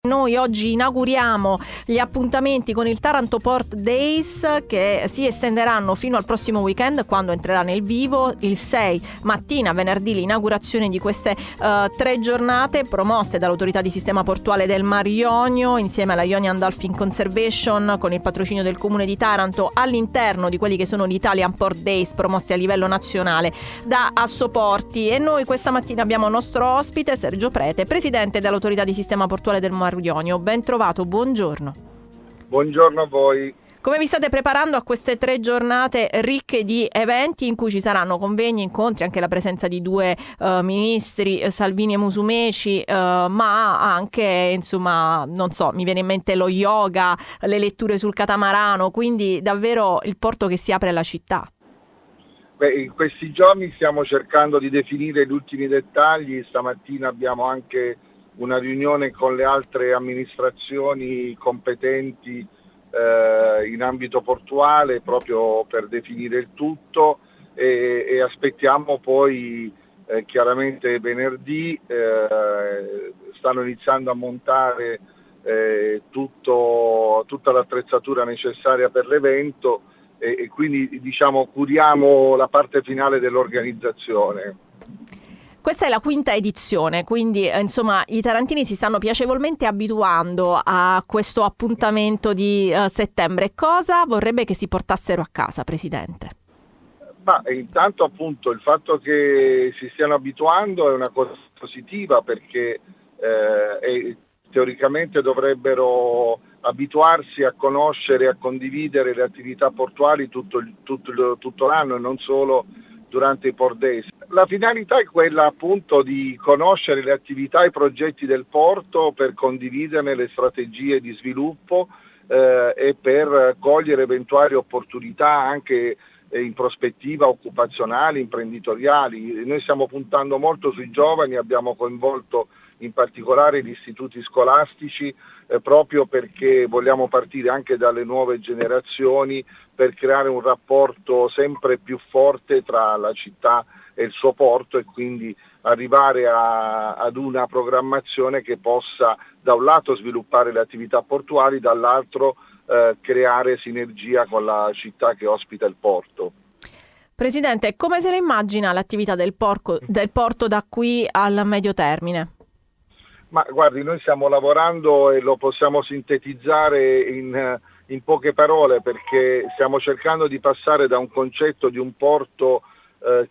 Noi oggi inauguriamo gli appuntamenti con il Taranto Port Days, che si estenderanno fino al prossimo weekend, quando entrerà nel vivo il 6 mattina, venerdì, l'inaugurazione di queste 3 giornate promosse dall'Autorità di Sistema Portuale del Mar Ionio insieme alla Ionian Dolphin Conservation, con il patrocinio del Comune di Taranto, all'interno di quelli che sono gli Italian Port Days promossi a livello nazionale da Assoporti. E noi questa mattina abbiamo il nostro ospite Sergio Prete, presidente dell'Autorità di Sistema Portuale del Mar Ionio. Ben trovato, buongiorno. Buongiorno a voi. Come vi state preparando a queste 3 giornate ricche di eventi in cui ci saranno convegni, incontri, anche la presenza di 2 ministri, Salvini e Musumeci, ma anche, insomma, non so, mi viene in mente lo yoga, le letture sul catamarano, quindi davvero il porto che si apre alla città. In questi giorni stiamo cercando di definire gli ultimi dettagli. Stamattina abbiamo anche una riunione con le altre amministrazioni competenti in ambito portuale proprio per definire il tutto e aspettiamo poi chiaramente venerdì stanno iniziando a montare tutta l'attrezzatura necessaria per l'evento e quindi diciamo curiamo la parte finale dell'organizzazione. Questa è la 5ª edizione, quindi insomma i tarantini si stanno piacevolmente abituando a questo appuntamento di settembre. Cosa vorrebbe che si portassero a casa, Presidente? Ma intanto appunto il fatto che si stiano abituando è una cosa positiva, perché teoricamente dovrebbero abituarsi a conoscere e a condividere le attività portuali tutto l'anno e non solo durante i Port Days. La finalità è quella appunto di conoscere le attività e i progetti del porto per condividerne le strategie di sviluppo e per cogliere eventuali opportunità anche in prospettiva occupazionali, imprenditoriali. Noi stiamo puntando molto sui giovani, abbiamo coinvolto in particolare gli istituti scolastici proprio perché vogliamo partire anche dalle nuove generazioni per creare un rapporto sempre più forte tra la città e il suo porto e quindi arrivare ad una programmazione che possa da un lato sviluppare le attività portuali, dall'altro creare sinergia con la città che ospita il porto. Presidente, come se ne immagina l'attività del porto da qui al medio termine? Ma guardi, noi stiamo lavorando e lo possiamo sintetizzare in poche parole, perché stiamo cercando di passare da un concetto di un porto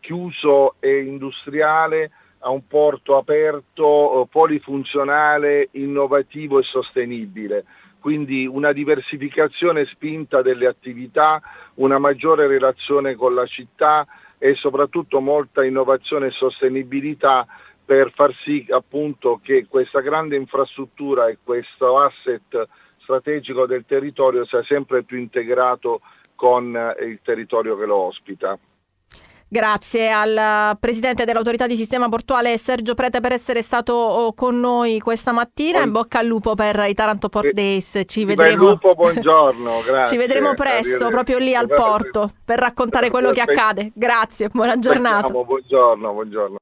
chiuso e industriale a un porto aperto, polifunzionale, innovativo e sostenibile. Quindi una diversificazione spinta delle attività, una maggiore relazione con la città e soprattutto molta innovazione e sostenibilità per far sì appunto che questa grande infrastruttura e questo asset strategico del territorio sia sempre più integrato con il territorio che lo ospita. Grazie al Presidente dell'Autorità di Sistema Portuale Sergio Prete per essere stato con noi questa mattina. In bocca al lupo per i Taranto Port Days. Ci vedremo. Lupo, buongiorno, grazie. Ci vedremo presto, proprio lì al porto, per raccontare quello che accade. Grazie, buona giornata. Buongiorno.